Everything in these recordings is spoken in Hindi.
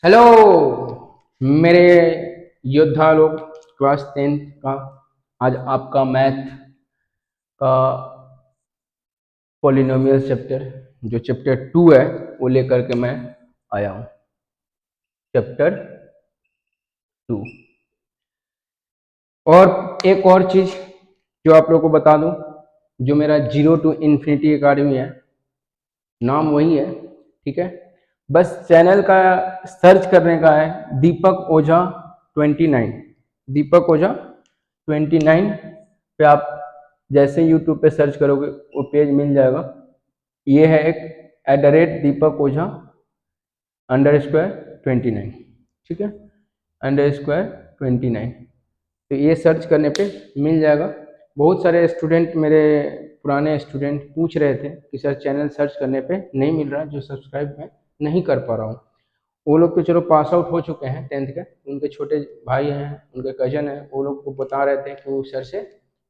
हेलो मेरे योद्धा लोग। क्लास 10th का आज आपका मैथ का पॉलिनोमियल चैप्टर जो चैप्टर 2 है वो लेकर के मैं आया हूँ। चैप्टर 2 और एक और चीज़ जो आप लोगों को बता दूं, जो मेरा जीरो टू इन्फिनिटी एकेडमी है, नाम वही है, ठीक है। बस चैनल का सर्च करने का है दीपक ओझा 29। दीपक ओझा 29 पे आप जैसे यूट्यूब पे सर्च करोगे वो पेज मिल जाएगा। ये है एक @दीपक ओझा _29, ठीक है, _29। तो ये सर्च करने पे मिल जाएगा। बहुत सारे स्टूडेंट, मेरे पुराने स्टूडेंट पूछ रहे थे कि सर चैनल सर्च करने पे नहीं मिल रहा, जो सब्सक्राइब मैं नहीं कर पा रहा हूँ। वो लोग तो चलो पास आउट हो चुके हैं 10th के, उनके छोटे भाई हैं, उनके कजन हैं, वो लोग को बता रहे थे कि वो सर से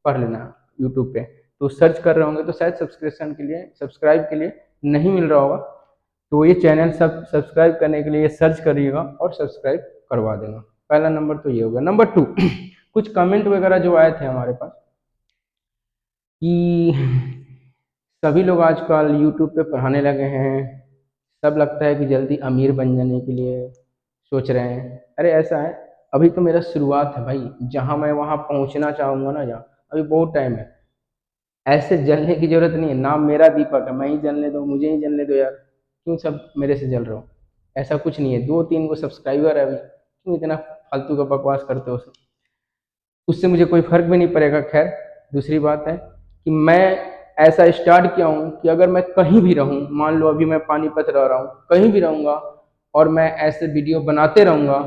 पढ़ लेना यूट्यूब पे। तो सर्च कर रहे होंगे तो शायद सब्सक्रिप्शन के लिए, सब्सक्राइब के लिए नहीं मिल रहा होगा। तो ये चैनल सब सब्सक्राइब करने के लिए सर्च करिएगा और सब्सक्राइब करवा देना। पहला नंबर तो ये होगा। नंबर 2, कुछ कमेंट वगैरह जो आए थे हमारे पास कि सभी लोग आजकल यूट्यूब पे पढ़ाने लगे हैं, सब लगता है कि जल्दी अमीर बन जाने के लिए सोच रहे हैं। अरे ऐसा है, अभी तो मेरा शुरुआत है भाई, जहाँ मैं वहाँ पहुँचना चाहूँगा ना, जहाँ अभी बहुत टाइम है। ऐसे जलने की जरूरत नहीं है, नाम मेरा दीपक है, मैं ही जलने दो, मुझे ही जलने दो यार, क्यों सब मेरे से जल रहे हो। ऐसा कुछ नहीं है, 2-3 को सब्सक्राइबर है अभी, क्यों इतना फालतू का बकवास करते हो सब। उससे मुझे कोई फर्क भी नहीं पड़ेगा। खैर, दूसरी बात है कि मैं ऐसा स्टार्ट किया हूँ कि अगर मैं कहीं भी रहूँ, मान लो अभी मैं पानीपत रह रहा हूँ, कहीं भी रहूँगा और मैं ऐसे वीडियो बनाते रहूँगा,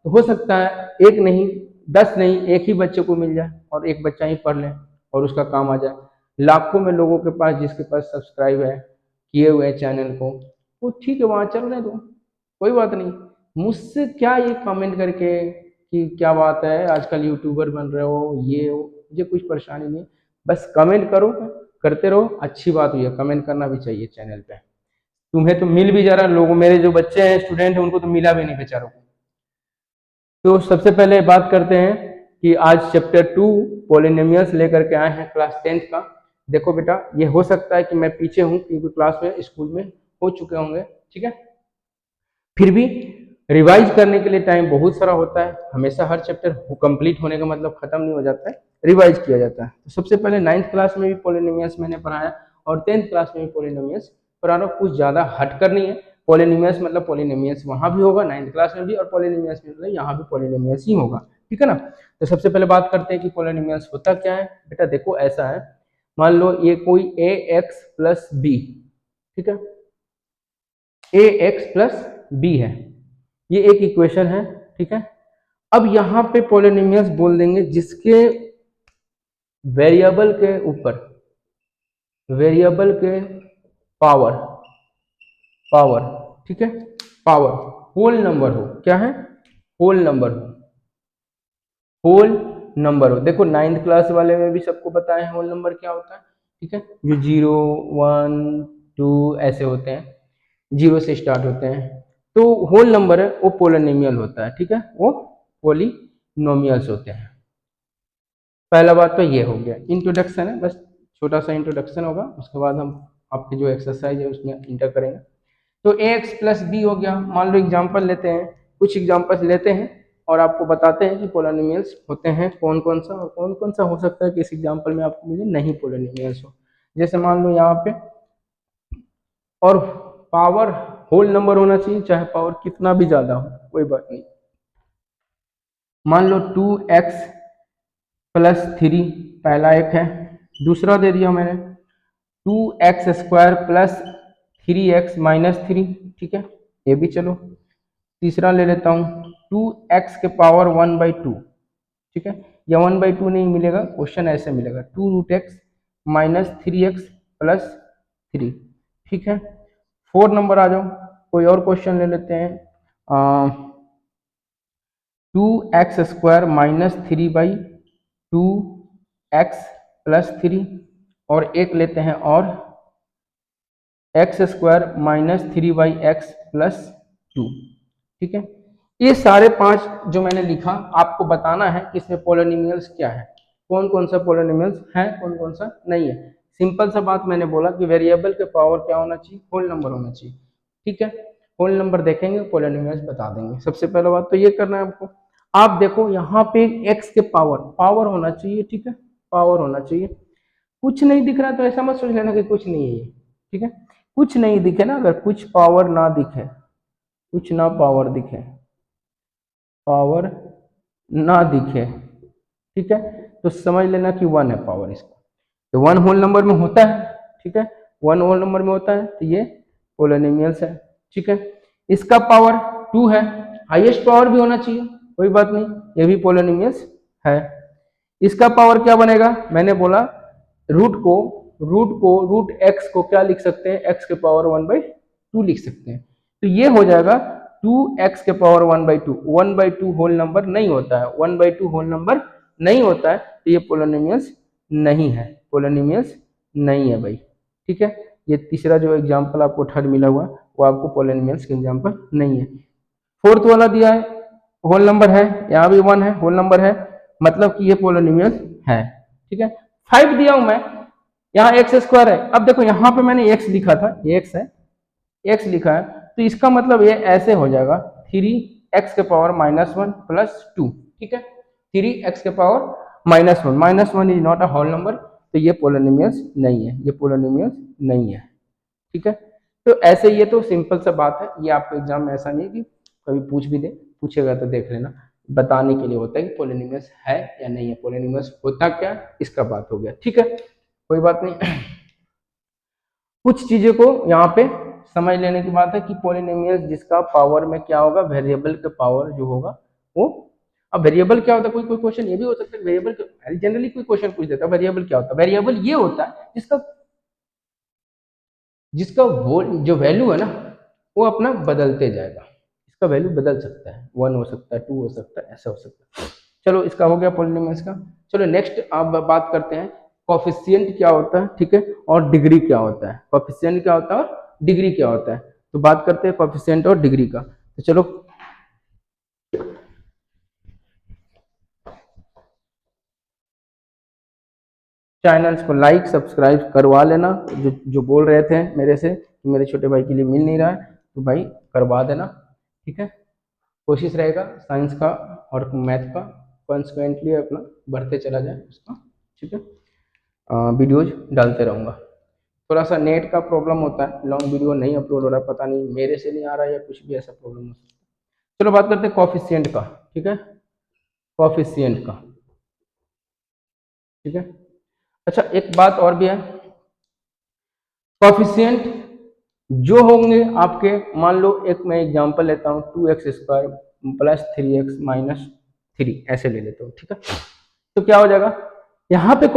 तो हो सकता है एक नहीं, 10 नहीं, एक ही बच्चे को मिल जाए और एक बच्चा ही पढ़ ले और उसका काम आ जाए। लाखों में लोगों के पास, जिसके पास सब्सक्राइब है किए हुए चैनल को, वो ठीक है, वहाँ चल रहे दो, कोई बात नहीं। मुझसे क्या ये कमेंट करके कि क्या बात है आजकल यूट्यूबर बन रहे हो, ये हो, मुझे कुछ परेशानी नहीं। बस कमेंट करो, करते रहो, अच्छी बात हुई है, कमेंट करना भी चाहिए चैनल पे। तुम्हें तो मिल भी जा रहा है, लोगों, मेरे जो बच्चे हैं, स्टूडेंट हैं, उनको तो मिला भी नहीं बेचारों को। तो सबसे पहले बात करते हैं कि आज चैप्टर 2 पॉलिनोमियल्स लेकर के आए हैं क्लास 10th का। देखो बेटा, ये हो सकता है कि मैं पीछे हूँ क्योंकि क्लास में स्कूल में हो चुके होंगे, ठीक है। फिर भी रिवाइज करने के लिए टाइम बहुत सारा होता है, हमेशा हर चैप्टर कंप्लीट होने का मतलब खत्म नहीं हो जाता है, रिवाइज किया जाता है। तो सबसे पहले 9th क्लास में भी पॉलिनोमियल्स मैंने पढ़ाया और 10th क्लास में भी पॉलिनोमियल्स पढ़ा रहा हूँ, कुछ ज़्यादा हटकर नहीं है। पॉलिनोमियल्स मतलब पॉलिनोमियल्स वहाँ भी होगा 9th क्लास में भी, और पॉलिनोमियल्स मतलब यहाँ भी पॉलिनोमियल्स ही होगा, ठीक है ना। तो सबसे पहले बात करते हैं कि पॉलिनोमियल्स होता क्या है। बेटा देखो, ऐसा है, मान लो ये कोई ax+b, ठीक है, ax+b है, ये एक इक्वेशन है, ठीक है। अब यहाँ पे पॉलिनोमियल्स बोल देंगे जिसके वेरिएबल के ऊपर, वेरिएबल के पावर, पावर, ठीक है, पावर होल नंबर हो, क्या है, होल नंबर हो, होल नंबर हो। देखो 9th क्लास वाले में भी सबको पता है होल नंबर क्या होता है, ठीक है, जो 0, 1, 2 ऐसे होते हैं, 0 से स्टार्ट होते हैं, तो होल नंबर है वो पोलिनोमियल होता है, ठीक है, वो पोलिनोमियल्स होते हैं। पहला बात तो ये हो गया, इंट्रोडक्शन है, बस छोटा सा इंट्रोडक्शन होगा, उसके बाद हम आपकी जो एक्सरसाइज है उसमें इंटर करेंगे। तो ax+b हो गया। मान लो एग्जांपल लेते हैं, कुछ एग्जांपल्स लेते हैं और आपको बताते हैं कि पोलिनोमियल्स होते हैं कौन कौन सा, और कौन कौन सा हो सकता है कि इस एग्जांपल में आपको मिले नहीं पोलिनोमियल्स हो। जैसे मान लो यहाँ पे, और पावर होल नंबर होना चाहिए, चाहे पावर कितना भी ज्यादा हो, कोई बात नहीं। मान लो 2x+3 पहला एक है, दूसरा दे दिया मैंने 2x² + 3x-3, ठीक है, ये भी चलो। तीसरा ले लेता हूँ 2x⁻1/2, ठीक है, या 1/2 नहीं मिलेगा, क्वेश्चन ऐसे मिलेगा 2√x-3x+3, ठीक है। 4 नंबर आ जाओ, कोई और क्वेश्चन ले लेते हैं, 2x² - 3/2x+3, और एक लेते हैं और x² - 3/x+2, ठीक है। ये सारे 5 जो मैंने लिखा आपको बताना है कि इसमें पोलिनोमियल्स क्या है, कौन कौन सा पोलिनोमियल्स है, कौन कौन सा नहीं है। सिंपल सा बात मैंने बोला कि वेरिएबल के पावर क्या होना चाहिए, होल नंबर होना चाहिए। ठीक है, होल नंबर देखेंगे पोलिनोमियल्स बता देंगे। सबसे पहले बात तो ये करना है आपको। आप देखो यहाँ पे x के पावर होना चाहिए। ठीक है, पावर होना चाहिए। कुछ नहीं दिख रहा तो ऐसा मत सोच लेना कि कुछ नहीं है ये। ठीक है, कुछ नहीं दिखे ना, अगर कुछ पावर ना दिखे, कुछ ना पावर दिखे, पावर ना दिखे, ठीक है, तो समझ लेना कि 1 है पावर इसका। तो 1 होल नंबर में होता है। ठीक है, 1 होल नंबर में होता है तो ये पोलिनोमियल्स है। ठीक है, इसका पावर 2 है, हाईएस्ट पावर भी होना चाहिए, कोई बात नहीं, ये भी पोलिनोमियल्स है। इसका पावर क्या बनेगा, मैंने बोला रूट एक्स को क्या लिख सकते हैं, एक्स के पावर 1/2 लिख सकते हैं। तो ये हो जाएगा 2x के पावर 1/2। 1/2 होल नंबर नहीं होता है, 1/2 होल नंबर नहीं होता है, तो ये पोलिनोमियल्स नहीं है, पोलिनोमियल्स नहीं है भाई। ठीक है, ये तीसरा जो एग्जांपल आपको थर्ड मिला हुआ वो आपको पोलिनोमियल्स के एग्जांपल नहीं है। फोर्थ वाला दिया है, होल नंबर है, यहाँ भी 1 है, होल नंबर है, मतलब कि ये पोलिनोमियल है। ठीक है, 5 दिया हूं मैं, यहाँ एक्स स्क्वायर है। अब देखो यहाँ पे मैंने एक्स लिखा था, ये एक्स है, एक्स लिखा है, तो इसका मतलब ये ऐसे हो जाएगा 3x के पावर -1 प्लस 2। ठीक है, 3x के power -1 is not a whole number, तो ये पोलिनोमियल्स नहीं है, ये पोलिनोमियल्स नहीं है। ठीक है, तो ऐसे ये तो सिंपल सा बात है, ये आपको एग्जाम में ऐसा नहीं है कि कभी पूछ भी दे, पूछेगा तो देख लेना, बताने के लिए होता है कि पोलिनोमियल्स है या नहीं है, पोलिनोमियल्स होता क्या इसका बात हो गया। ठीक है, कोई बात नहीं। कुछ चीजों को यहाँ पे समझ लेने की बात है कि पोलिनोमियल्स जिसका पावर में क्या होगा, वेरिएबल का पावर जो होगा वो। अब वेरिएबल क्या होता है, कोई कोई क्वेश्चन ये भी हो सकता है वेरिएबल, जनरली कोई क्वेश्चन पूछ देता है वेरिएबल क्या होता है। वेरिएबल ये होता है जिसका जिसका जो वैल्यू है ना वो अपना बदलते जाएगा, इसका वैल्यू बदल सकता है, 1 हो सकता है, 2 हो सकता है, ऐसा हो सकता है। चलो इसका हो गया पोलिनोमियल्स का। चलो नेक्स्ट आप बात करते हैं कोफिशिएंट क्या होता है। ठीक है, और डिग्री क्या होता है, कोफिशिएंट क्या होता है और डिग्री क्या होता है। तो बात करते हैं कोफिशिएंट और डिग्री का। तो चलो चैनल्स को लाइक सब्सक्राइब करवा लेना, जो जो बोल रहे थे मेरे से कि मेरे छोटे भाई के लिए मिल नहीं रहा है, तो भाई करवा देना। ठीक है, कोशिश रहेगा साइंस का और मैथ का कॉन्सिक्वेंटली अपना बढ़ते चला जाए उसका। ठीक है, वीडियोज डालते रहूँगा। थोड़ा सा नेट का प्रॉब्लम होता है, लॉन्ग वीडियो नहीं अपलोड हो रहा, पता नहीं मेरे से नहीं आ रहा है या कुछ भी ऐसा प्रॉब्लम हो सकता है। चलो बात करते हैं कोफिशिएंट का। ठीक है, कोफिशिएंट का। ठीक है, अच्छा एक बात और भी है, कोफिशिएंट जो होंगे आपके, मान लो एक मैं एग्जांपल लेता हूँ 2x² प्लस 3x माइनस 3, ऐसे ले लेता हूँ। ठीक है, तो क्या हो जाएगा, यहाँ पे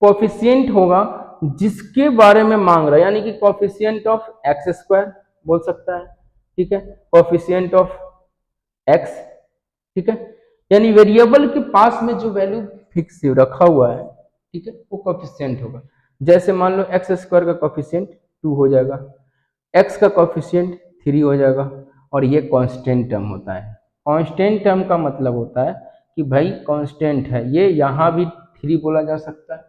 कोफिशिएंट होगा जिसके बारे में मांग रहा है, यानी कि कोफिशिएंट ऑफ x² बोल सकता है। ठीक है, कोफिशिएंट ऑफ x। ठीक है, यानी वेरिएबल के पास में जो वैल्यू फिक्स रखा हुआ है, ठीक है, वो कोफिशिएंट होगा। जैसे मान लो x² का कोफिशिएंट 2 हो जाएगा, x का कोफिशिएंट 3 हो जाएगा, और ये कांस्टेंट टर्म होता है। कांस्टेंट टर्म का मतलब होता है कि भाई कांस्टेंट है, ये यहाँ भी 3 बोला जा सकता है,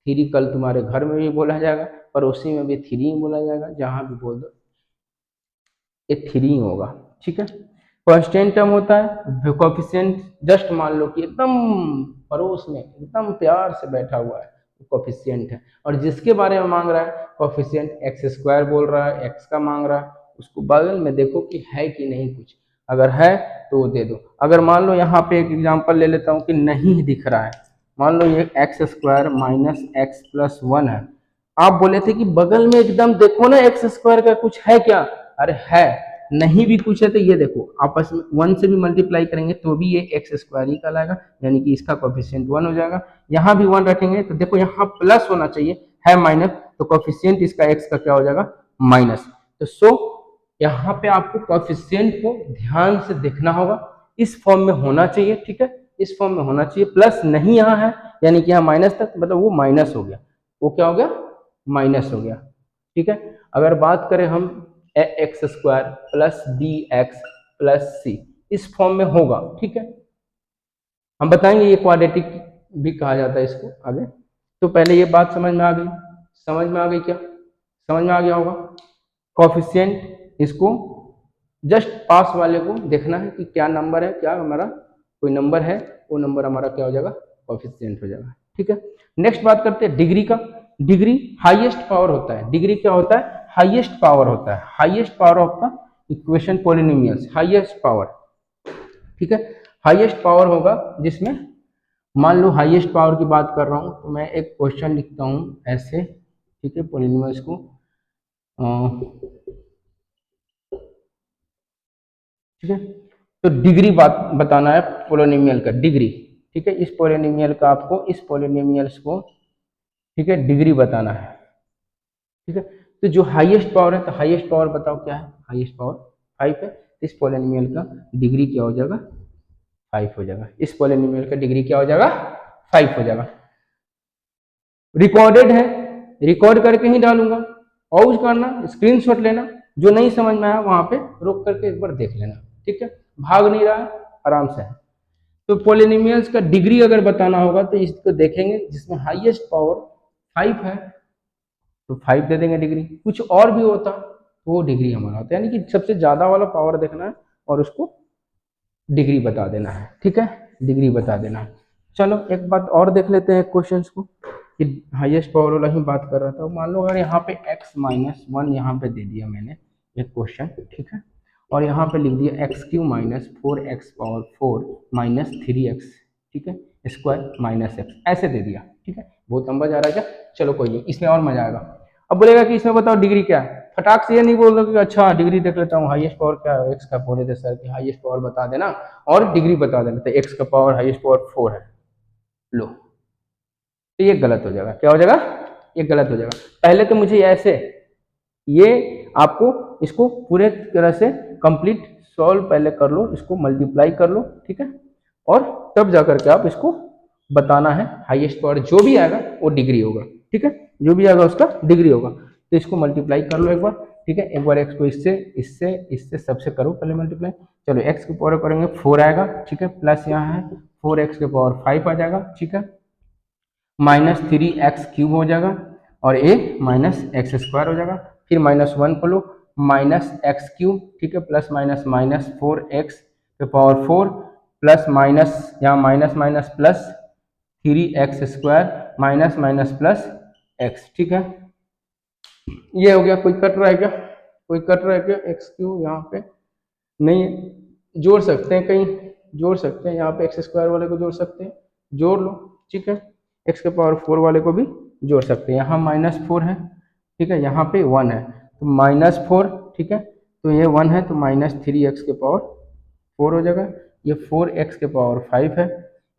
3 कल तुम्हारे घर में भी बोला जाएगा, पड़ोसी में भी 3 बोला जाएगा, जहाँ भी बोल दो ये 3 होगा। ठीक है, कांस्टेंट टर्म होता है। कोफिशिएंट जस्ट मान लो कि एकदम पड़ोस में एकदम प्यार से बैठा हुआ है, कोफिशिएंट है, और जिसके बारे में मांग रहा है कोफिशिएंट x² बोल रहा है, x का मांग रहा है, उसको बगल में देखो कि है कि नहीं कुछ, अगर है तो दे दो। अगर मान लो यहाँ पे एक एग्जांपल ले लेता हूँ कि नहीं दिख रहा है, मान लो ये x² माइनस x प्लस 1 है, आप बोले थे कि बगल में एकदम देखो ना x² का कुछ है क्या, अरे है, नहीं भी कुछ है तो ये देखो आपस में 1 से भी मल्टीप्लाई करेंगे तो भी ये x² ही कहलाएगा, यानी कि इसका कोफिशिएंट 1 हो जाएगा। यहाँ भी 1 रखेंगे तो देखो यहाँ प्लस होना चाहिए, है माइनस, तो कोफिशिएंट इसका x का क्या हो जाएगा, माइनस। तो सो यहाँ पे आपको कोफिशिएंट को ध्यान से देखना होगा, इस फॉर्म में होना चाहिए। ठीक है, इस फॉर्म में होना चाहिए, प्लस नहीं यहाँ है, यानी कि यहाँ माइनस तक, मतलब वो माइनस हो गया, वो क्या हो गया, माइनस हो गया। ठीक है, अगर बात करें हम a x square plus b x plus c, इस फॉर्म में होगा। ठीक है, हम बताएंगे ये क्वाड्रेटिक भी कहा जाता है इसको आगे। तो पहले ये बात समझ में आ गई, समझ में आ गई क्या, समझ में आ गया होगा। कॉफिशिएंट इसको जस्ट पास वाले को देखना है कि क्या नंबर है, क्या हमारा कोई नंबर है, वो नंबर हमारा क्या हो जाएगा, कॉफिशिएंट हो जाएगा। ठीक है, नेक्स्ट बात करते हैं डिग्री का। डिग्री हाईएस्ट पावर होता है। डिग्री क्या होता है, हाईएस्ट पावर होता है, highest power of the equation polynomials, highest power. ठीक है, हाईएस्ट पावर होगा जिसमें मान लो हाईएस्ट पावर की बात कर रहा हूं तो मैं एक क्वेश्चन लिखता हूं ऐसे। ठीक है, पॉलिनोमियल्स को ठीक है, तो डिग्री बात बताना है पोलिनोमियल का, डिग्री। ठीक है, इस पोलिनोमियल का आपको, इस पोलिनोमियल्स को, ठीक है, डिग्री बताना है। ठीक है, तो जो हाईएस्ट पावर है, तो हाईएस्ट पावर बताओ क्या है, हाईएस्ट पावर 5 है, तो इस पोलिनोमियल का डिग्री क्या हो जाएगा, 5 हो जाएगा। इस पोलिनोमियल का डिग्री क्या हो जाएगा, 5 हो जाएगा। रिकॉर्डेड है, रिकॉर्ड करके ही डालूंगा, पॉज करना, स्क्रीनशॉट लेना, जो नहीं समझ में आया वहां पे रोक करके एक बार देख लेना। ठीक है, भाग नहीं रहा है, आराम से है। तो पोलिनोमियल्स का डिग्री अगर बताना होगा तो इसको देखेंगे जिसमें हाईएस्ट पावर 5 है तो 5 दे देंगे डिग्री। कुछ और भी होता तो वो डिग्री हमारा होता है, यानी कि सबसे ज्यादा वाला पावर देखना है और उसको डिग्री बता देना है। ठीक है, डिग्री बता देना है। चलो एक बात और देख लेते हैं क्वेश्चन को, कि हाईएस्ट पावर वाला ही बात कर रहा था। मान लो अगर यहाँ पे x-1 यहाँ पे दे दिया मैंने एक क्वेश्चन, ठीक है, और यहाँ पे लिख दिया x³ minus 4x power 4 minus 3x, ठीक है, स्क्वायर माइनस x, ऐसे दे दिया। ठीक है, बहुत लंबा जा रहा है क्या, चलो कोई नहीं, इसमें और मजा आएगा। अब बोलेगा कि इसमें बताओ डिग्री क्या है, फटाक से ये नहीं बोल दो कि अच्छा डिग्री देख लेता हूँ, हाईएस्ट पावर क्या है, एक्स का, बोले थे सर कि हाईएस्ट पावर बता देना और डिग्री बता देना, तो एक्स का पावर हाईएस्ट पावर 4 है, लो, तो ये गलत हो जाएगा। क्या हो जाएगा, ये गलत हो जाएगा। पहले तो मुझे ऐसे, ये आपको इसको पूरे तरह से कंप्लीट सॉल्व पहले कर लो, इसको मल्टीप्लाई कर लो, ठीक है, और तब जाकर के आप इसको बताना है। हाईएस्ट पावर जो भी आएगा वो डिग्री होगा। ठीक है, जो भी आएगा उसका डिग्री होगा। तो इसको मल्टीप्लाई कर लो एक बार। ठीक है, एक बार एक्स को इससे इससे इससे सबसे करो पहले मल्टीप्लाई। चलो एक्स के पावर करेंगे 4 आएगा, ठीक है, प्लस यहाँ है 4x के पावर 5 आ जाएगा, ठीक है, माइनस 3x³ हो जाएगा और ए माइनस एक्स स्क्वायर हो जाएगा। फिर -1 को लो, माइनस x³ ठीक है, प्लस माइनस माइनस 4x के पावर 4 प्लस माइनस यहाँ minus minus plus 3x square minus minus plus x। ठीक है, ये हो गया। कोई कट रहा है क्या, कोई कट रहा है क्या, x³ यहाँ पे नहीं है, जोड़ सकते हैं, कहीं जोड़ सकते हैं, यहाँ पे एक्स स्क्वायर वाले को जोड़ सकते हैं, जोड़ लो। ठीक है, एक्स के पावर 4 वाले को भी जोड़ सकते हैं। यहाँ -4 है, ठीक है, यहाँ पे 1 है, तो -4, ठीक है, तो ये 1 है, तो -3x के पावर 4 हो जाएगा। ये 4x के पावर 5 है,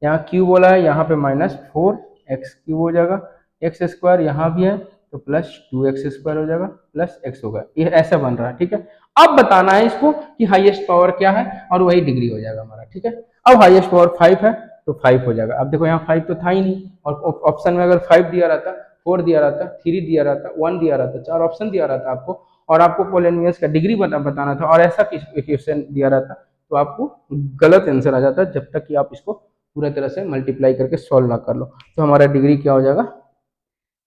यहाँ क्यूब बोला है, यहाँ पे -4x³ हो जाएगा। एक्स स्क्वायर यहाँ भी है तो प्लस 2x² हो जाएगा, प्लस x होगा। ये ऐसा बन रहा है। ठीक है, अब बताना है इसको कि हाईएस्ट पावर क्या है और वही डिग्री हो जाएगा हमारा। ठीक है, अब हाईएस्ट पावर 5 है तो 5 हो जाएगा। अब देखो यहाँ 5 तो था ही नहीं, और ऑप्शन में अगर 5 दिया रहता, 4 दिया रहता, 3 दिया रहता, 1 दिया रहता, 4 ऑप्शन दिया रहता आपको, और आपको पोलिनोमियल्स का डिग्री बताना था और ऐसा क्वेश्चन दिया रहता तो आपको गलत आंसर आ जाता, जब तक कि आप इसको पूरा तरह से मल्टीप्लाई करके सॉल्व ना कर लो। तो हमारा डिग्री क्या हो जाएगा,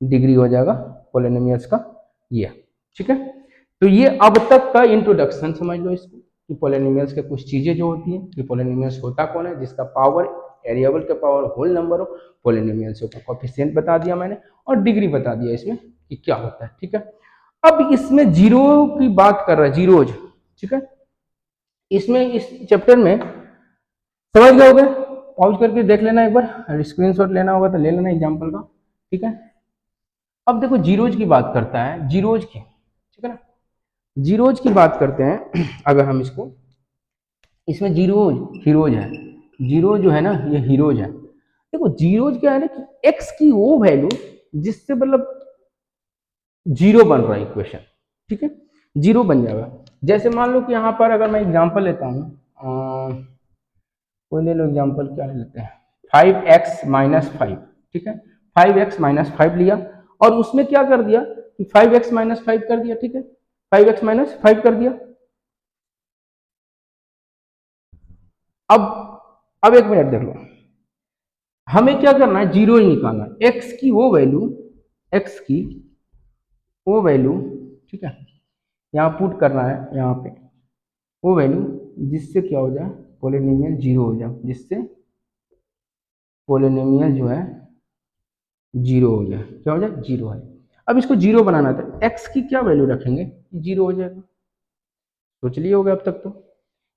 डिग्री हो जाएगा पोलिनोमियल्स का ये। ठीक है, तो ये अब तक का इंट्रोडक्शन समझ लो इसको, कि पोलिनोमियल्स के कुछ चीजें जो होती हैं, कि पोलिनोमियल्स होता कौन है, जिसका पावर वेरिएबल का पावर होल नंबर हो, पोलिनोमियल्स का कोएफिशिएंट बता दिया मैंने, और डिग्री बता दिया इसमें कि क्या होता है। ठीक है, अब इसमें जीरो की बात कर रहा है, जीरोज। ठीक है, इसमें इस चैप्टर में समझ गए होगे, पॉज करके देख लेना एक बार, स्क्रीनशॉट लेना होगा तो ले लेना एग्जाम्पल का। ठीक है, अब देखो जीरोज की बात करता है, जीरोज की, ठीक है ना, जीरोज की बात करते हैं। अगर हम इसको, इसमें जीरोज हीरोज है, जीरो जो है ना ये हीरोज है। देखो जीरोज क्या है ना, कि एक्स की वो वैल्यू जिससे मतलब जीरो बन रहा है इक्वेशन। ठीक है, जीरो बन जाएगा। जैसे मान लो कि यहाँ पर अगर मैं एग्जांपल लेता हूँ, कोई ले लो एग्जांपल, क्या लेते हैं, 5x-5, ठीक है, 5x-5 लिया और उसमें क्या कर दिया कि 5x-5 कर दिया। ठीक है, 5x-5 कर दिया। अब एक मिनट देख लो, हमें क्या करना है, जीरो ही निकालना है। एक्स की वो वैल्यू, एक्स की वो वैल्यू, ठीक है, यहाँ पुट करना है, यहाँ पे वो वैल्यू जिससे क्या हो जाए, पोलिनोमियल जीरो हो जाए, जिससे पोलिनोमियल जो है जीरो हो जाए। क्या हो जाए, जीरो है। अब इसको जीरो बनाना था, एक्स की क्या वैल्यू रखेंगे कि जीरो हो जाएगा, सोच लिए होगा अब तक तो।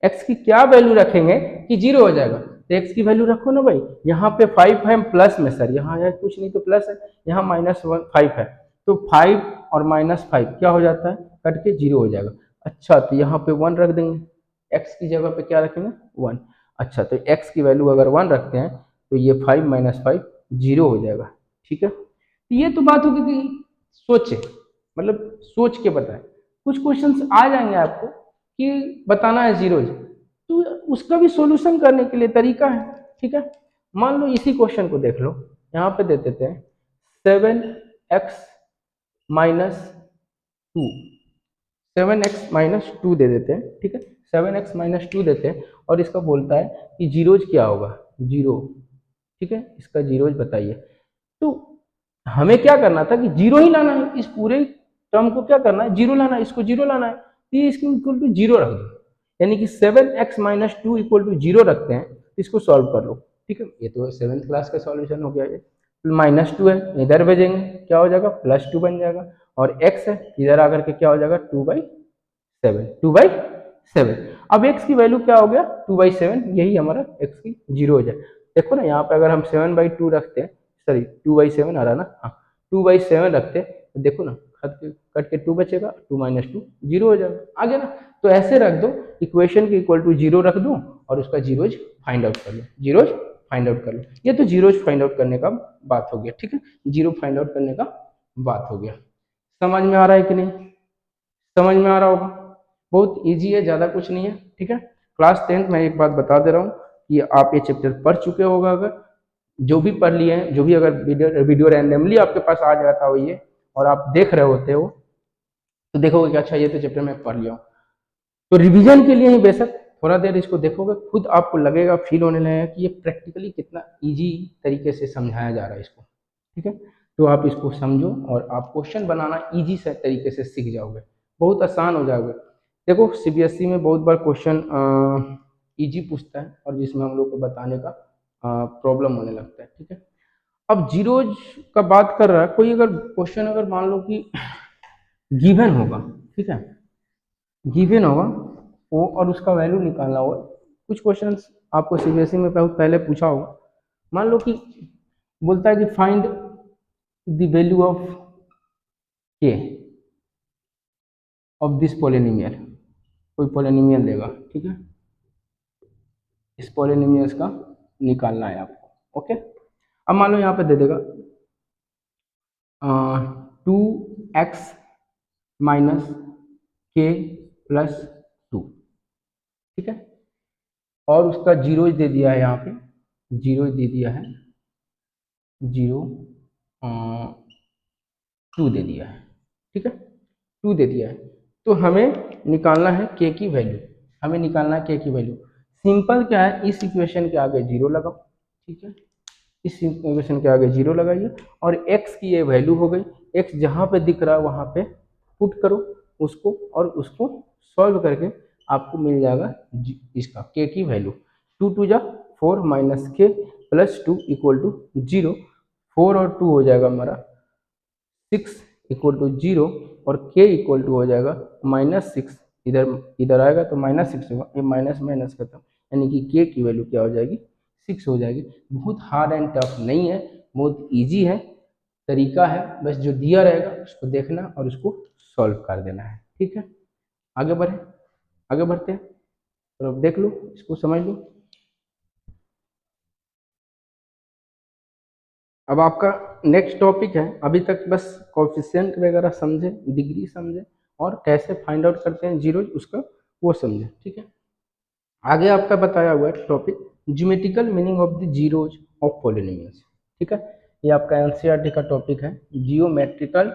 एक्स की क्या वैल्यू रखेंगे कि जीरो हो जाएगा, तो एक्स की वैल्यू रखो ना भाई, यहाँ पे 5 है प्लस में, सर यहाँ है कुछ नहीं तो प्लस है, यहाँ -5 है, तो 5 और -5 क्या हो जाता है, कट के जीरो हो जाएगा। अच्छा, तो यहाँ पे 1 रख देंगे, एक्स की जगह पे क्या रखेंगे, 1। अच्छा, तो एक्स की वैल्यू अगर 1 रखते हैं तो ये 5 - 5 जीरो हो जाएगा। ठीक है, तो ये तो बात होगी कि सोचे, मतलब सोच के बताएं। कुछ क्वेश्चंस आ जाएंगे आपको कि बताना है जीरोज, तो उसका भी सॉल्यूशन करने के लिए तरीका है। ठीक है, मान लो इसी क्वेश्चन को देख लो, यहाँ पे दे देते हैं 7x-2, 7x-2 दे देते हैं। ठीक है, 7x-2 देते हैं और इसका बोलता है कि जीरोज क्या होगा, जीरो। ठीक है, इसका जीरोज बताइए। तो हमें क्या करना था कि जीरो ही लाना है, इस पूरे टर्म को क्या करना है, जीरो लाना है, इसको जीरो लाना है, तो ये इसको इक्वल टू जीरो रख दो, यानी कि 7x-2 इक्वल टू जीरो रखते हैं, इसको सॉल्व कर लो। ठीक है, ये तो 7th क्लास का सॉल्यूशन हो गया। ये -2 है, इधर भेजेंगे क्या हो जाएगा, +2 बन जाएगा, और x है इधर आकर के क्या हो जाएगा, 2/7, 2/7। अब x की वैल्यू क्या हो गया, 2/7, यही हमारा x की जीरो हो जाए। देखो ना, यहाँ पे अगर हम 7/2 रखते हैं, सॉरी 2/7 आ रहा ना, हाँ 2/7 रखते हैं, तो देखो ना, कट के 2 बचेगा, 2 - 2 जीरो हो जाएगा, आ गया ना। तो ऐसे रख दो, इक्वेशन के इक्वल टू जीरो रख दो और उसका जीरोज फाइंड आउट कर लो, जीरोज फाइंड आउट कर लो। ये तो जीरोज फाइंड आउट करने का बात हो गया। ठीक है, जीरो फाइंड आउट करने का बात हो गया। समझ में आ रहा है कि नहीं, समझ में आ रहा होगा, बहुत इजी है, ज़्यादा कुछ नहीं है। ठीक है, क्लास 10th में एक बात बता दे रहा हूँ कि आप ये चैप्टर पढ़ चुके होगा, अगर जो भी पढ़ लिए हैं, जो भी अगर वीडियो रैंडमली आपके पास आ जाता हो ये, और आप देख रहे होते हो, तो देखोगे कि अच्छा ये तो चैप्टर मैं पढ़ लिया हूँ। तो रिवीजन के लिए ही बेशक थोड़ा देर इसको देखोगे, खुद आपको लगेगा, फील होने लगेगा कि ये प्रैक्टिकली कितना ईजी तरीके से समझाया जा रहा है इसको। ठीक है, तो आप इसको समझो और आप क्वेश्चन बनाना ईजी से तरीके से सीख जाओगे, बहुत आसान हो जाओगे। देखो सीबीएसई में बहुत बार क्वेश्चन ईजी पूछता है और जिसमें हम लोग को बताने का प्रॉब्लम होने लगता है। ठीक है, अब जीरोज का बात कर रहा है कोई, अगर क्वेश्चन अगर मान लो कि गिवन होगा, ठीक है, गिवन होगा वो और उसका वैल्यू निकालना होगा। कुछ क्वेश्चंस आपको सीबीएसई में बहुत पहले पूछा होगा, मान लो कि बोलता है कि फाइंड द वैल्यू ऑफ के ऑफ दिस पोलिनोमियल, कोई पोलिनोमियल देगा। ठीक है, इस पोलिनोमियल्स का निकालना है आपको। ओके, अब मान लो यहाँ पे दे देगा 2x - k+2। ठीक है, और उसका जीरो दे दिया है, यहाँ पे जीरो दे दिया है, जीरो 2 दे दिया है। ठीक है, 2 दे दिया है, तो हमें निकालना है के की वैल्यू, हमें निकालना है के की वैल्यू। सिंपल क्या है, इस इक्वेशन के आगे जीरो लगाओ। ठीक है, इस इक्वेशन के आगे जीरो लगाइए और x की ये वैल्यू हो गई, x जहाँ पे दिख रहा है वहाँ पे पुट करो उसको, और उसको सॉल्व करके आपको मिल जाएगा इसका k की वैल्यू। 2 2 जा 4 -k +2 इक्वल टू 0। 4 और 2 हो जाएगा हमारा 6 इक्वल टू 0, और k इक्वल टू हो जाएगा -6। इधर इधर आएगा तो -6 होगा, ये माइनस माइनस खत्म, यानी कि k की वैल्यू क्या हो जाएगी, 6 हो जाएगी। बहुत हार्ड एंड टफ नहीं है, बहुत इजी है, तरीका है, बस जो दिया रहेगा उसको देखना और उसको सॉल्व कर देना है। ठीक है, आगे बढ़े, आगे बढ़ते हैं, तो अब देख लो, इसको समझ लो। अब आपका नेक्स्ट टॉपिक है, अभी तक बस कोफिशिएंट वगैरह समझे, डिग्री समझे, और कैसे फाइंड आउट करते हैं जीरो उसका वो समझे। ठीक है, आगे आपका बताया हुआ है topic geometrical meaning of the zeros of polynomials. ठीक है, ये आपका एनसीईआरटी का टॉपिक है, जियोमेट्रिकल।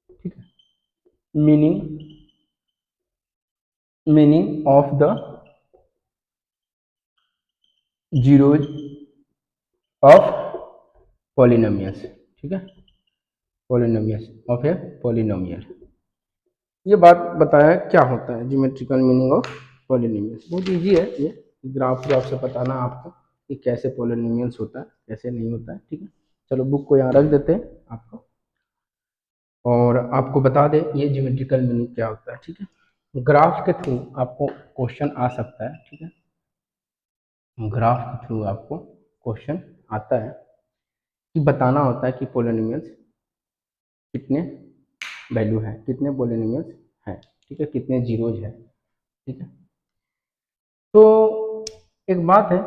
ठीक है, meaning of the zeros of polynomials, ठीक है, पॉलिनोमियल्स ऑफ ए पॉलिनोमियल। ये बात बताया क्या होता है ज्योमेट्रिकल मीनिंग ऑफ पॉलिनोमियल्स। बहुत इजी है ये, ग्राफ ग्राफ से बताना आपको कि कैसे पॉलिनोमियल्स होता है कैसे नहीं होता है, ठीक है। चलो बुक को यहाँ रख देते हैं आपको, और आपको बता दें ये ज्योमेट्रिकल मीनिंग क्या होता है, ठीक है। ग्राफ के थ्रू आपको क्वेश्चन आ सकता है, ठीक है, ग्राफ के थ्रू आपको क्वेश्चन आता है कि बताना होता है कि पॉलिनोमियल्स कितने वैल्यू है, कितने पॉलिनोमियल्स हैं, ठीक है, कितने जीरोज है, ठीक है। तो एक बात है,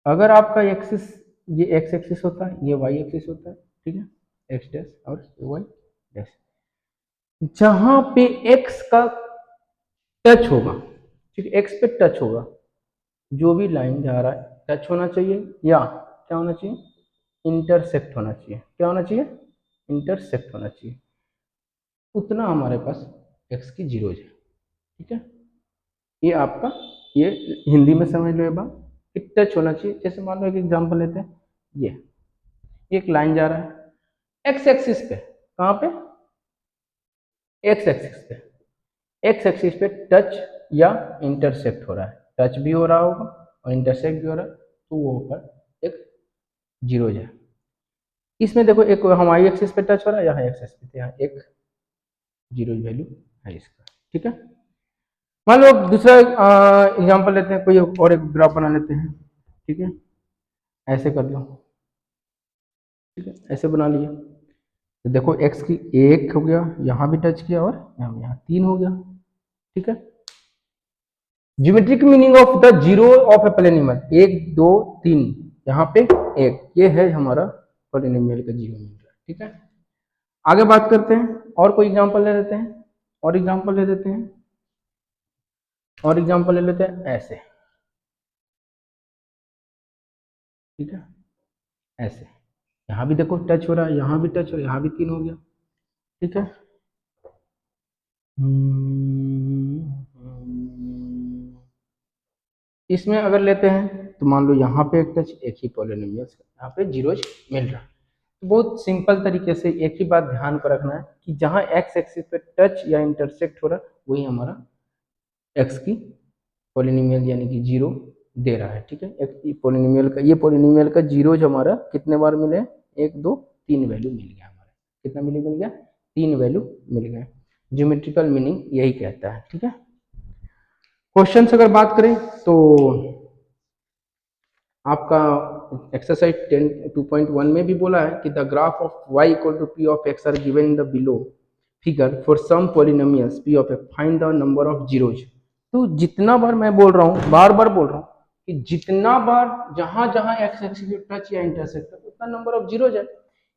अगर आपका एक्सिस ये एक्स एक्सिस होता है, ये वाई एक्सिस होता है, ठीक है, एक्स डैश और वाई डैश, जहां पे एक्स का टच होगा, ठीक है, एक्स पे टच होगा, जो भी लाइन जा रहा है टच होना चाहिए या क्या होना चाहिए, इंटरसेक्ट होना चाहिए। क्या होना चाहिए, इंटरसेक्ट होना चाहिए। उतना हमारे पास एक्स की जीरोज है, ठीक है। ये आपका, ये हिंदी में समझ लो ये बात कि टच होना चाहिए। जैसे मान लो एक एग्जांपल लेते हैं, ये एक लाइन जा रहा है एक्स एक्सिस पे, कहाँ पे, एक्स एक्सिस पे, एक्स एक्सिस पे टच या इंटरसेक्ट हो रहा है, टच भी हो रहा होगा और इंटरसेक्ट भी हो रहा है, तो वो ऊपर एक जीरोज है। इसमें देखो एक हम वाई एक्सिस पे टच हो रहा है, यहाँ एक्स एक्सिस पे, यहाँ एक जीरोज वैल्यू है इसका, ठीक है। मान लो दूसरा एग्जांपल लेते हैं, कोई और एक ग्राफ बना लेते हैं, ठीक है, ऐसे कर लो, ठीक है, ऐसे बना लिए। तो देखो एक्स की एक हो गया, यहाँ भी टच किया और यहाँ तीन हो गया, ठीक है। Geometric meaning of the zero of a polynomial, एक दो तीन, यहाँ पे एक, ये है हमारा पॉलिनोमियल का जीरो मिल रहा है, ठीक है। आगे बात करते हैं, और कोई एग्जांपल ले लेते हैं, और एग्जांपल ले लेते हैं, और एग्जांपल ले लेते हैं, ऐसे, ठीक है, ऐसे, यहाँ भी देखो टच हो रहा है, यहाँ भी टच हो रहा है, यहाँ भी तीन हो गया, ठीक है। इसमें अगर लेते हैं तो मान लो यहाँ पे एक टच, एक ही पॉलिनोमियल यहाँ पे जीरोज मिल रहा है। तो बहुत सिंपल तरीके से एक ही बात ध्यान पर रखना है कि जहाँ एक्स एक्सिस पे टच या इंटरसेक्ट हो रहा है वही हमारा एक्स की पॉलिनोमियल यानी कि जीरो दे रहा है, ठीक है। एक पॉलिनोमियल का, ये पॉलिनोमियल का जीरोज हमारा कितने बार मिले, एक दो तीन वैल्यू मिल गया हमारा, कितना मिल गया, तीन वैल्यू मिल गए। ज्योमेट्रिकल मीनिंग यही कहता है, ठीक है। क्वेश्चन अगर बात करें तो आपका एक्सरसाइज 10 2.1 में भी बोला है कि the graph of y equal to p of x are given in the below figure for some polynomials p of x find the number of zeros. तो जितना बार मैं बोल रहा हूँ, बार बार बोल रहा हूँ कि जितना बार जहां जहां एक्स एक्सिस टच या इंटरसेक्ट है उतना नंबर ऑफ जीरोज है।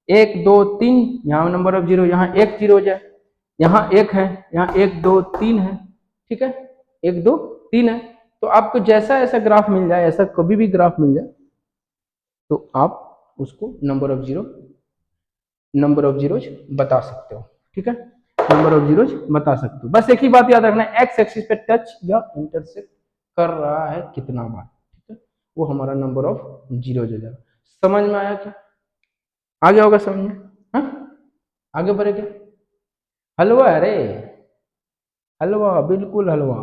एक दो तीन, यहाँ नंबर ऑफ जीरो, यहाँ एक जीरोज है, यहाँ एक है, यहाँ एक दो तीन है, ठीक है, एक दो तीन है। तो आपको जैसा ऐसा ग्राफ मिल जाए, ऐसा कभी भी ग्राफ मिल जाए, तो आप उसको नंबर ऑफ जीरोज बता सकते हो, ठीक है, नंबर ऑफ जीरोज बता सकते हो। बस एक ही बात याद रखना, एक्स एक्सिस पे टच या इंटरसेक्ट कर रहा है कितना बार, ठीक है, वो हमारा नंबर ऑफ जीरोज हो जाएगा। समझ में आया क्या, आ गया होगा समझ में, हाँ, आगे बढ़े क्या, हलवा, अरे हलवा, बिल्कुल हलवा,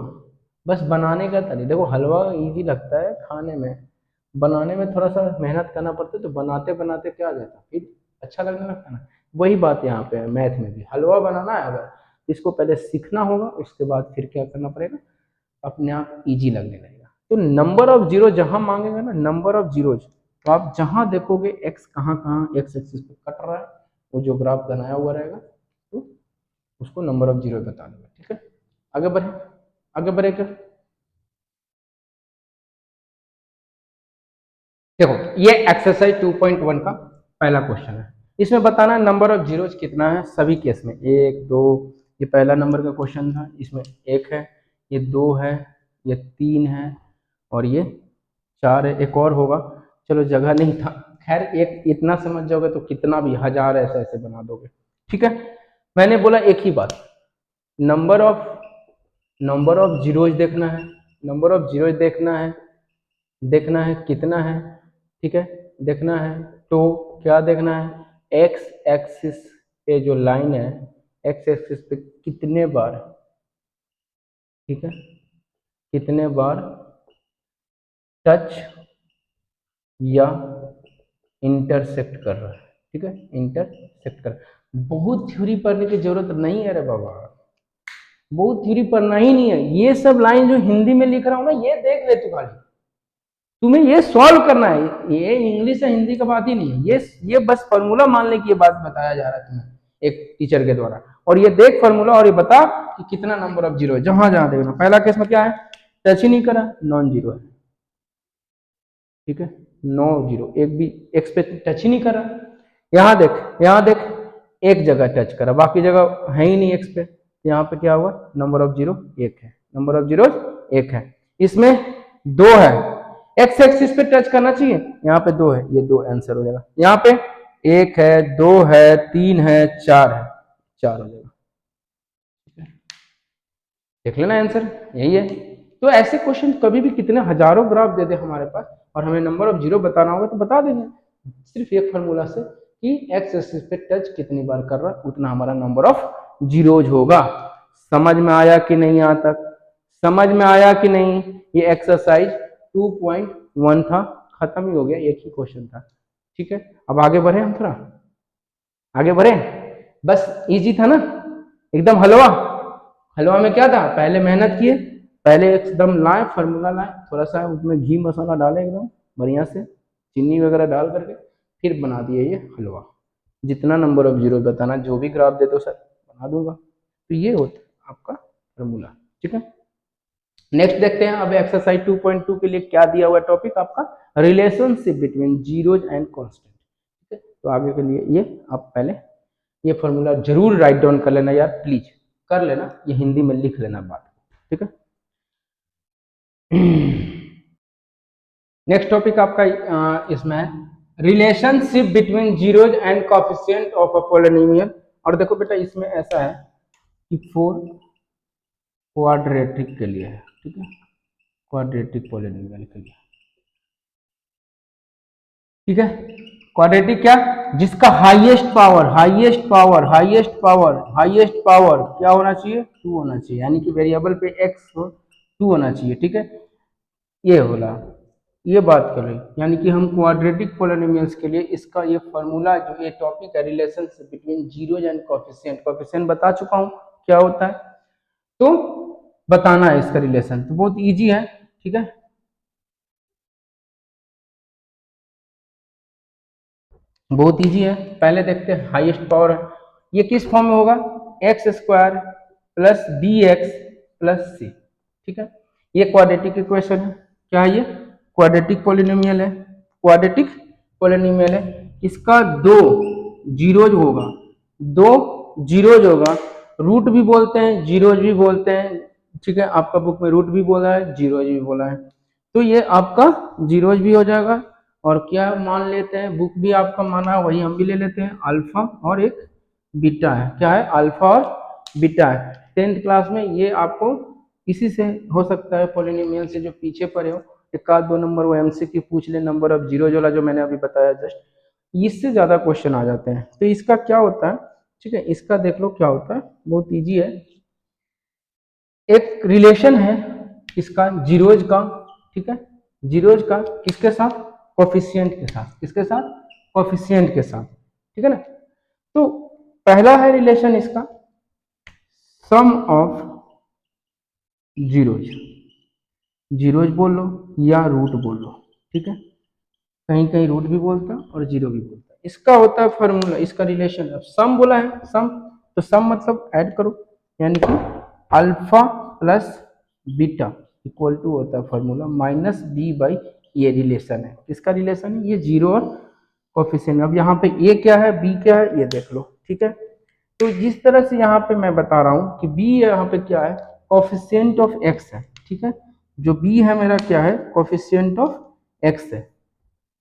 बस बनाने का तरीका देखो, हलवा इजी लगता है खाने में, बनाने में थोड़ा सा मेहनत करना पड़ता है, तो बनाते बनाते क्या आ जाता है फिर अच्छा लगने लगता है ना। वही बात यहाँ पे है, मैथ में भी हलवा बनाना है अगर, इसको पहले सीखना होगा, उसके बाद फिर क्या करना पड़ेगा, अपने आप इजी लगने लगेगा। तो नंबर ऑफ जीरो जहां मांगेगा ना, नंबर ऑफ जीरोज, तो आप जहां देखोगे एक्स कहाँ कहाँ एक्स एक्सिस पे कट रहा है, वो जो ग्राफ बनाया हुआ रहेगा, तो उसको नंबर ऑफ जीरो बता देगा, ठीक है। आगे बढ़े, आगे बढ़े क्या, देखो ये एक्सरसाइज 2.1 का पहला क्वेश्चन है। इसमें बताना नंबर ऑफ जीरोज कितना है सभी केस में, एक दो, ये पहला नंबर का क्वेश्चन था, इसमें एक है, ये दो है, ये तीन है, और ये चार है, एक और होगा, चलो जगह नहीं था, खैर एक इतना समझ जाओगे तो कितना भी हजार ऐसे ऐसे बना दोगे, ठीक है। मैंने बोला एक ही बात, नंबर ऑफ जीरोज देखना है, नंबर ऑफ जीरोज देखना है कितना है, ठीक है, देखना है। तो क्या देखना है, एक्स एक्सिस पे जो लाइन है, एक्स एक्सिस पे कितने बार, ठीक है, कितने बार टच या इंटरसेक्ट कर रहा है, ठीक है, इंटरसेक्ट कर। बहुत थ्योरी पढ़ने की जरूरत नहीं है रे बाबा, बहुत थ्योरी पढ़ना ही नहीं है। ये सब लाइन जो हिंदी में लिख रहा हूं ना, ये देख ले तू खाली, तुम्हें ये सॉल्व करना है। ये इंग्लिश या हिंदी का बात ही नहीं है, ये बस फॉर्मूला मानने की ये बात बताया जा रहा है तुम्हें एक टीचर के द्वारा। और ये देख फॉर्मूला और ये बता कि कितना नंबर ऑफ जीरो है, जहां जहां देखना। पहला केस में क्या है, टच ही नहीं करा, नॉन जीरो है, ठीक है, नो जीरो, एक भी एक्स पे टच ही नहीं करा। यहाँ देख, यहाँ देख, एक जगह टच करा, बाकी जगह है ही नहीं एक्स पे। यहाँ पे क्या हुआ, नंबर ऑफ जीरो एक है, नंबर ऑफ जीरो एक है। इसमें दो है, एक्स एक्सिस पे टच करना चाहिए, यहाँ पे दो है, ये दो आंसर हो जाएगा। यहाँ पे एक है, दो है, तीन है, चार है, चार हो जाएगा। देख लेना आंसर यही है। तो ऐसे क्वेश्चन कभी भी कितने हजारों ग्राफ दे दे हमारे पास और हमें नंबर ऑफ जीरो बताना होगा तो बता देंगे सिर्फ एक फार्मूला से कि एक्स एक्सिस पे टच कितनी बार कर रहा है उतना हमारा नंबर ऑफ जीरोज होगा। समझ में आया कि नहीं, यहाँ तक समझ में आया कि नहीं? ये एक्सरसाइज 2.1 था, खत्म ही हो गया, एक ही क्वेश्चन था, ठीक है। अब आगे बढ़े, हम थोड़ा आगे बढ़े, बस इजी था ना, एकदम हलवा। हलवा में क्या था, पहले मेहनत किए, पहले एकदम लाए फार्मूला लाए, थोड़ा सा उसमें घी मसाला डाले एकदम बढ़िया से, चीनी वगैरह डाल करके फिर बना दिए ये हलवा। जितना नंबर ऑफ जीरो बताना, जो भी ग्राफ दे दो सर बना दूंगा। तो ये होता है आपका फार्मूला, ठीक है। नेक्स्ट देखते हैं अब एक्सरसाइज 2.2 के लिए क्या दिया हुआ टॉपिक आपका, relationship between zeros and constant, ठीक है। तो आगे के लिए ये आप पहले ये फॉर्मूला जरूर राइट डाउन कर लेना यार, प्लीज कर लेना, ये हिंदी में लिख लेना बात, ठीक है। नेक्स्ट टॉपिक आपका इसमें है relationship between zeros and coefficient of a polynomial. और देखो बेटा इसमें ऐसा है कि फोर क्वाड्रेटिक के लिए है, ठीक है, क्वाड्रेटिक पॉलिनोमियल के लिए, ठीक है। क्वाड्रेटिक क्या, जिसका हाईएस्ट पावर क्या होना चाहिए, टू होना चाहिए, यानी कि वेरिएबल पे एक्स हो टू होना चाहिए, ठीक है। ये होला, ये बात कर रही, यानी कि हम क्वाड्रेटिक पॉलिनोमियल्स के लिए इसका ये फॉर्मूला जो ये टॉपिक है relationship between zeros and coefficient, coefficient बता चुका हूं क्या होता है, तो बताना है इसका रिलेशन, तो बहुत इजी है, ठीक है। बहुत इजी है, पहले देखते हैं हाईएस्ट पावर है, ये किस फॉर्म में होगा, x square plus b x plus c, ठीक है। ये क्वाड्रेटिक इक्वेशन है, क्या है ये, क्वाड्रेटिक पॉलिनोमियल है, क्वाड्रेटिक पॉलिनोमियल है। इसका दो जीरोज होगा, दो जीरोज होगा, रूट भी बोलते हैं जीरोज भी बोलते हैं, ठीक है, आपका बुक में रूट भी बोला है जीरोज भी बोला है, तो ये आपका जीरोज भी हो जाएगा। और क्या मान लेते हैं, बुक भी आपका माना वही हम भी ले लेते हैं, अल्फा और एक बीटा है, क्या है, अल्फा और बीटा है। 10th क्लास में ये आपको इसी से हो सकता है, पॉलिनोमियल से जो पीछे पड़े हो, एक आध दो नंबर वो एमसीक्यू पूछ ले, नंबर ऑफ जीरो वाला जो मैंने अभी बताया जस्ट, इससे ज्यादा क्वेश्चन आ जाते हैं। तो इसका क्या होता है, ठीक है, इसका देख लो क्या होता है, बहुत इजी है। एक रिलेशन है इसका जीरोज का, ठीक है, जीरोज का किसके साथ, कोफिशिएंट के साथ, किसके साथ, कोफिशिएंट के साथ, ठीक है ना। तो पहला है रिलेशन इसका सम ऑफ जीरोज, जीरोज बोल लो या रूट बोल लो, ठीक है, कहीं कहीं रूट भी बोलता है और जीरो भी बोलता है। इसका होता है फॉर्मूला, इसका रिलेशन, अब सम बोला है, सम तो सम मतलब ऐड करो, यानी कि alpha plus beta equal to होता है फॉर्मूला माइनस बी बाई, ये रिलेशन है, किसका रिलेशन है, ये जीरो और कोफिशिएंट। अब यहाँ पे ए क्या है बी क्या है ये देख लो, ठीक है। तो जिस तरह से यहाँ पे मैं बता रहा हूँ कि बी यहाँ पे क्या है, कोफिशिएंट ऑफ एक्स है, ठीक है, जो बी है मेरा क्या है, कोफिशिएंट ऑफ एक्स है,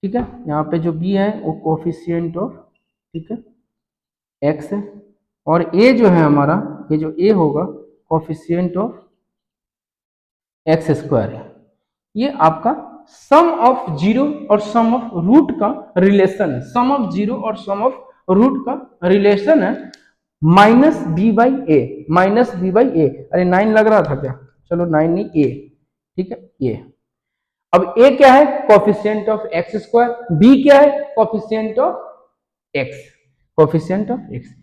ठीक है। यहाँ पे जो बी है वो कोफिशिएंट ऑफ, ठीक है, एक्स है, और ए जो है हमारा, ये जो ए होगा कोफिशिएंट ऑफ एक्स स्क्वायर है, ये आपका सम ऑफ जीरो और सम ऑफ रूट का रिलेशन है। सम ऑफ जीरो और सम ऑफ रूट का रिलेशन है minus b by a, minus b by a. अरे 9 लग रहा था क्या, चलो 9 नहीं, ए, ठीक है ये। अब ए क्या है, coefficient of x square, b क्या है, coefficient of x, coefficient of x.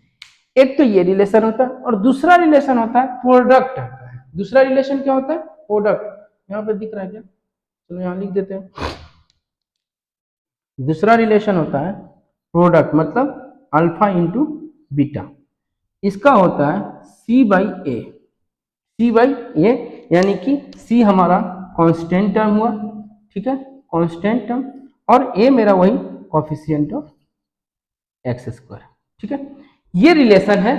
एक तो ये रिलेशन होता है और दूसरा रिलेशन होता है प्रोडक्ट होता है। दूसरा रिलेशन क्या होता है, प्रोडक्ट। यहाँ पे दिख रहा है क्या, चलो यहाँ लिख देते हैं। दूसरा रिलेशन होता है प्रोडक्ट, मतलब अल्फा इंटू बीटा। इसका होता है सी बाई ए, सी बाई ए, यानी कि सी हमारा कांस्टेंट टर्म हुआ, ठीक है, कांस्टेंट टर्म, और ए मेरा वही कोफिशिएंट ऑफ एक्स स्क्वायर, ठीक है। ये रिलेशन है,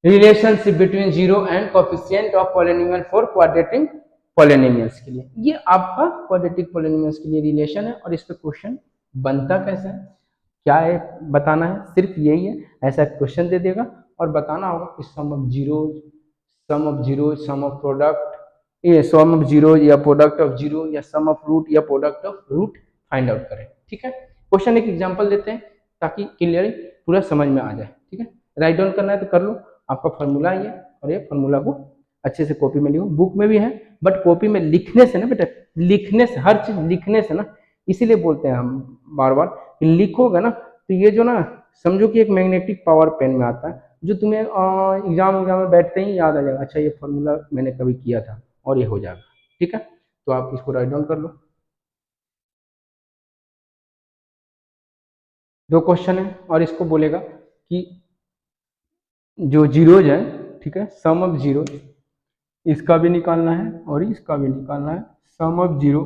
relationship between zero and coefficient of polynomial for quadratic polynomials के लिए। ये आपका क्वाड्रेटिक पॉलिनोमियल्स के लिए रिलेशन है। और इस पे क्वेश्चन बनता कैसे है, क्या है बताना है, सिर्फ यही है। ऐसा क्वेश्चन दे देगा और बताना होगा कि sum of zero, sum of zero, sum of product, ये सम ऑफ जीरो या प्रोडक्ट ऑफ जीरो या सम ऑफ रूट या product of root find out करें, ठीक है। क्वेश्चन एक एग्जांपल देते हैं ताकि क्लियर पूरा समझ में आ जाए, ठीक है। राइट डाउन करना है तो कर लो, आपका फॉर्मूला ये, और ये फॉर्मूला को अच्छे से कॉपी में लिखो, बुक में भी है बट कॉपी में लिखने से ना बेटा, लिखने से, हर चीज लिखने से ना, इसीलिए बोलते हैं हम बार बार कि लिखोगे ना तो ये जो ना, समझो कि एक मैग्नेटिक पावर पेन में आता है, जो तुम्हें एग्जाम में बैठते ही याद आ जाएगा, अच्छा ये फॉर्मूला मैंने कभी किया था, और ये हो जाएगा, ठीक है। तो आप इसको राइट डाउन कर लो। दो क्वेश्चन है और इसको बोलेगा कि जो जीरोज है, ठीक है, सम ऑफ जीरो, इसका भी निकालना है और इसका भी निकालना है। सम ऑफ जीरो,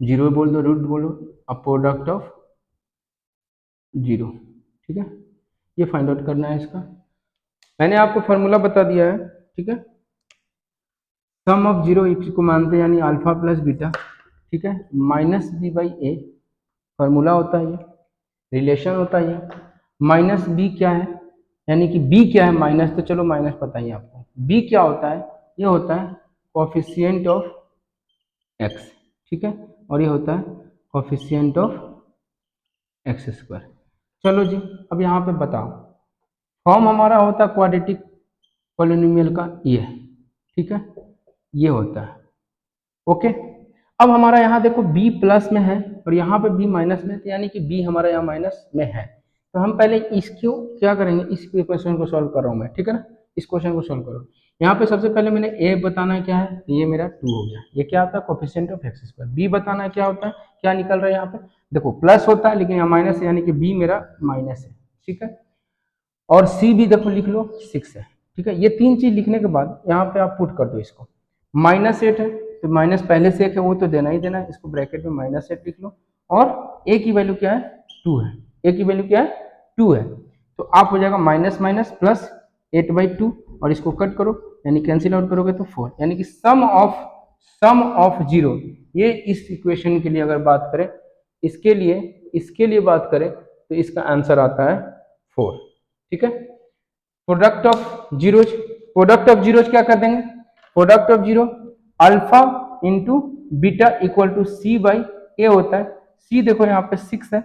जीरो बोल दो, रूट बोलो, अब प्रोडक्ट ऑफ जीरो, ठीक है, ये फाइंड आउट करना है इसका। मैंने आपको फॉर्मूला बता दिया है, ठीक है। सम ऑफ जीरो को मानते हैं यानी अल्फा प्लस बीटा, ठीक है, minus b by a, formula होता है ये, रिलेशन होता है ये। माइनस बी क्या है, यानी कि बी क्या है, माइनस, तो चलो माइनस पता ही आपको, बी क्या होता है, ये होता है कोफिशिएंट ऑफ एक्स, ठीक है, और ये होता है कोफिशिएंट ऑफ एक्स स्क्वायर। चलो जी, अब यहाँ पे बताओ, फॉर्म हमारा होता है क्वाड्रेटिक पॉलिनोमियल का ये, ठीक है, ये होता है, ओके। अब हमारा यहाँ देखो b प्लस में है और यहाँ पे b माइनस में, यानी कि b हमारा यहाँ माइनस में है। तो हम पहले इसको क्या करेंगे, इस क्वेश्चन को सॉल्व कर रहा हूँ मैं, ठीक है ना, इस क्वेश्चन को सॉल्व करो। यहाँ पे सबसे पहले मैंने a बताना है क्या है, तो ये मेरा 2 हो गया, ये क्या होता है coefficient of x square. b बताना है क्या होता है, क्या निकल रहा है यहाँ पे, देखो प्लस होता है लेकिन यहाँ माइनस है, यानी कि b मेरा माइनस है, ठीक है। और c भी देखो लिख लो 6 है, ठीक है। ये तीन चीज लिखने के बाद यहाँ पे आप पुट कर दो इसको, -8 है तो माइनस पहले से एक है वो तो देना ही देना है, इसको ब्रैकेट में -8 लिख लो। और a की वैल्यू क्या है, 2 है, a की वैल्यू क्या है, 2 है। तो आप हो जाएगा माइनस माइनस प्लस 8/2, और इसको कट करो यानी कैंसिल आउट करोगे तो 4, यानी कि सम ऑफ जीरो। ये इस इक्वेशन के लिए अगर बात करें, इसके लिए बात करें तो इसका आंसर आता है 4, ठीक है। Product of zeros, product of zeros क्या कर देंगे, product of zero alpha into beta equal to c by a होता है। सी देखो यहाँ पे 6 है,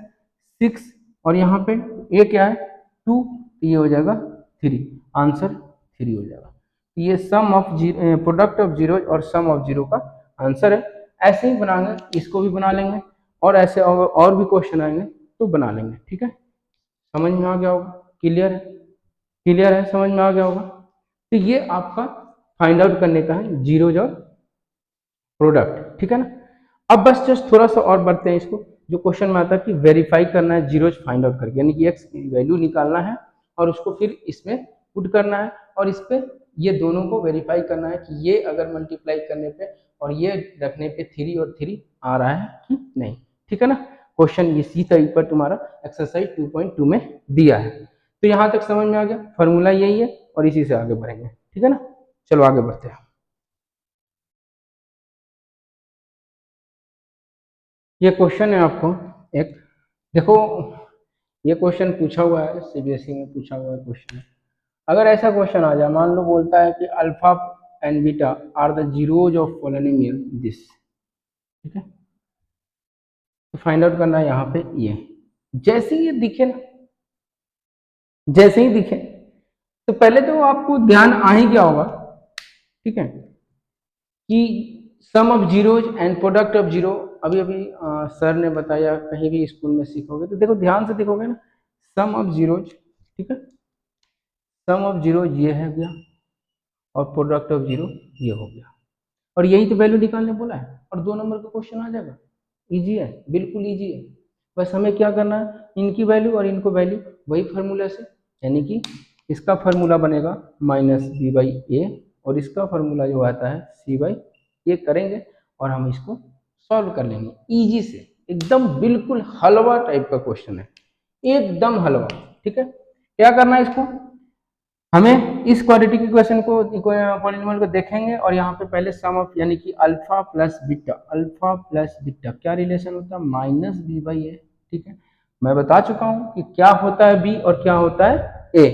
6, और यहाँ पे ए क्या है 2, ये हो जाएगा 3, आंसर 3 हो जाएगा। ये sum of zero, product of zero और सम ऑफ जीरो का आंसर है। ऐसे ही बनाएंगे, इसको भी बना लेंगे, और ऐसे और भी क्वेश्चन आएंगे तो बना लेंगे, ठीक है। समझ में आ गया होगा, क्लियर है, क्लियर है, समझ में आ गया होगा। तो ये आपका फाइंड आउट करने का है जीरोज और प्रोडक्ट, ठीक है ना। अब बस जस्ट थोड़ा सा और बढ़ते हैं इसको, जो क्वेश्चन में आता है कि वेरीफाई करना है जीरोज फाइंड आउट करके, यानी कि एक्स की वैल्यू निकालना है और उसको फिर इसमें पुट करना है, और इस पे ये दोनों को वेरीफाई करना है कि ये अगर मल्टीप्लाई करने पे और ये रखने पे 3 और 3 आ रहा है कि नहीं, ठीक है ना। क्वेश्चन इसी तरीके पर तुम्हारा एक्सरसाइज 2.2 में दिया है। तो यहाँ तक समझ में आ गया, फॉर्मूला यही है और इसी से आगे बढ़ेंगे, ठीक है ना। चलो आगे बढ़ते हैं। ये क्वेश्चन है आपको एक, देखो ये क्वेश्चन पूछा हुआ है, सीबीएसई में पूछा हुआ है क्वेश्चन। अगर ऐसा क्वेश्चन आ जाए, मान लो बोलता है कि alpha and beta are the zeros of polynomial this, ठीक है, तो फाइंड आउट करना है यहाँ पे ये। जैसे ही ये दिखे ना, जैसे ही दिखे तो पहले तो आपको ध्यान आ ही गया होगा, ठीक है, कि sum of zeros and product of zero. अभी अभी सर ने बताया, कहीं भी स्कूल में सीखोगे तो देखो ध्यान से देखोगे ना, सम ऑफ जीरोज, ठीक है, सम ऑफ जीरो ये है गया और प्रोडक्ट ऑफ जीरो ये हो गया, और यही तो वैल्यू निकालने बोला है और 2 नंबर का क्वेश्चन आ जाएगा। इजी है, बिल्कुल इजी है। बस हमें क्या करना है, इनकी वैल्यू और इनको वैल्यू वही फार्मूला से, यानी कि इसका फार्मूला बनेगा माइनस बी बाई ए और इसका फार्मूला जो आता है सी बाई ए करेंगे और हम इसको सॉल्व कर लेंगे इजी से। एकदम बिल्कुल हलवा टाइप का क्वेश्चन है, एकदम हलवा, ठीक है। क्या करना है इसको, हमें इस क्वाड्रेटिक इक्वेशन को, पॉलिनोमियल को देखेंगे और यहाँ पे पहले सम ऑफ, यानी कि alpha plus beta, alpha plus beta क्या रिलेशन होता है, माइनस बी बाई ए, ठीक है। मैं बता चुका हूँ कि क्या होता है बी और क्या होता है ए।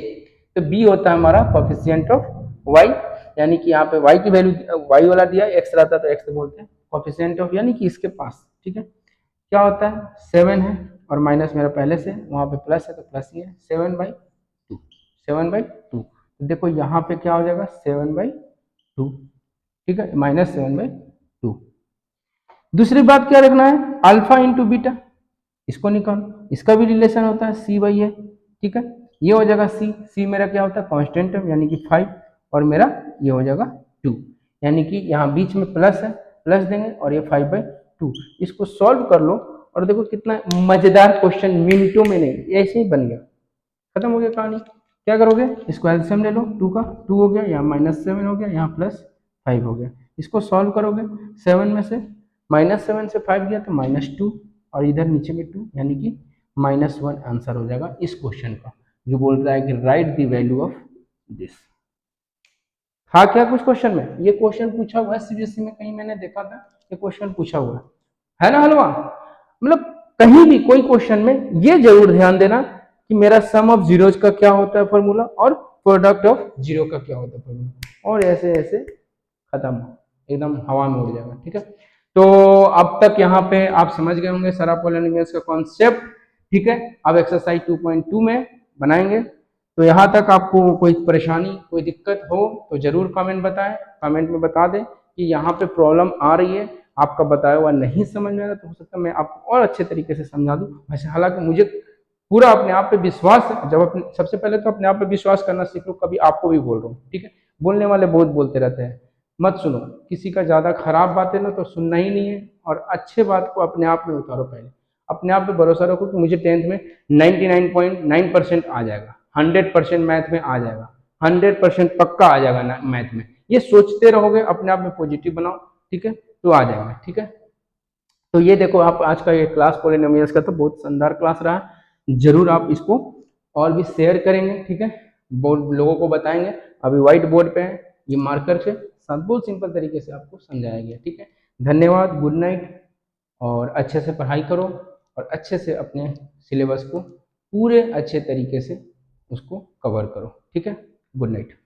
तो बी होता है हमारा कोफिशिएंट ऑफ वाई, यानी कि यहाँ पे वाई की वैल्यू वाई वाला दिया, एक्स रहता तो एक्स बोलते हैं, कोफिशिएंट ऑफ यानी कि इसके पास, ठीक है। क्या होता है 7 है और माइनस मेरा पहले से वहाँ पे प्लस है तो प्लस ही है, 7/2, 7/2। देखो यहाँ पे क्या हो जाएगा 7/2, ठीक है, -7/2। दूसरी बात क्या रखना है, अल्फा इंटू बीटा, इसको निकालो, इसका भी रिलेशन होता है सी बाई ए, ठीक है। ये हो जाएगा सी, सी मेरा क्या होता है कांस्टेंट टर्म यानी कि 5, और मेरा ये हो जाएगा 2, यानी कि यहाँ बीच में प्लस है, प्लस देंगे और ये 5/2। इसको सॉल्व कर लो और देखो कितना मजेदार क्वेश्चन, मिनटों में नहीं ऐसे ही बन गया, खत्म हो गया कहानी। क्या करोगे, इसको एलसीएम ले लो, 2 का 2 हो गया, यहाँ -7 हो गया, यहाँ +5 हो गया। इसको सॉल्व करोगे, 7 में से -7 से 5 गया तो -2 और इधर नीचे में 2, यानी कि -1 आंसर हो जाएगा इस क्वेश्चन का, जो बोल रहा है कि right the value of this. हाँ क्या कुछ क्वेश्चन में, ये क्वेश्चन पूछा हुआ है सीबीएसई में, कहीं मैंने देखा था ये क्वेश्चन पूछा हुआ है ना हलवा। मतलब कहीं भी कोई क्वेश्चन में ये जरूर ध्यान देना कि मेरा सम ऑफ जीरोज का क्या होता है फॉर्मूला और प्रोडक्ट ऑफ जीरो का क्या होता है फॉर्मूला, और ऐसे ऐसे खत्म, एकदम हवा में उड़ जाएगा, ठीक है। तो अब तक यहाँ पे आप समझ गए होंगे सारा पॉलिनोमियल्स का कॉन्सेप्ट, ठीक है। अब एक्सरसाइज 2.2 में बनाएंगे। तो यहाँ तक आपको कोई परेशानी, कोई दिक्कत हो तो जरूर कमेंट बताएं, कमेंट में बता दें कि यहाँ पे प्रॉब्लम आ रही है, आपका बताया हुआ नहीं समझ में आ रहा, तो हो सकता है मैं आपको और अच्छे तरीके से समझा दूं। वैसे हालांकि मुझे पूरा अपने आप पे विश्वास है, जब अपने सबसे पहले तो अपने आप पे विश्वास करना सीख लो, कभी आपको भी बोल रहा हूँ, ठीक है। बोलने वाले बहुत बोलते रहते हैं, मत सुनो किसी का ज्यादा खराब बात है ना तो सुनना ही नहीं है, और अच्छे बात को अपने आप में उतारो, पहले अपने आप पे भरोसा रखो कि मुझे 10th में 99.9% आ जाएगा, 100% मैथ में आ जाएगा, 100% पक्का आ जाएगा मैथ में। ये सोचते रहोगे, अपने आप में पॉजिटिव बनाओ, ठीक है, तो आ जाएगा, ठीक है। तो ये देखो आप आज का ये क्लास पॉलिनोमियल्स का तो बहुत शानदार क्लास रहा, जरूर आप इसको और भी शेयर करेंगे, ठीक है, बहुत लोगों को बताएंगे। अभी व्हाइट बोर्ड पे है, ये मार्कर से साथ बहुत सिंपल तरीके से आपको समझाया गया, ठीक है। धन्यवाद, गुड नाइट, और अच्छे से पढ़ाई करो और अच्छे से अपने सिलेबस को पूरे अच्छे तरीके से उसको कवर करो, ठीक है। Good night.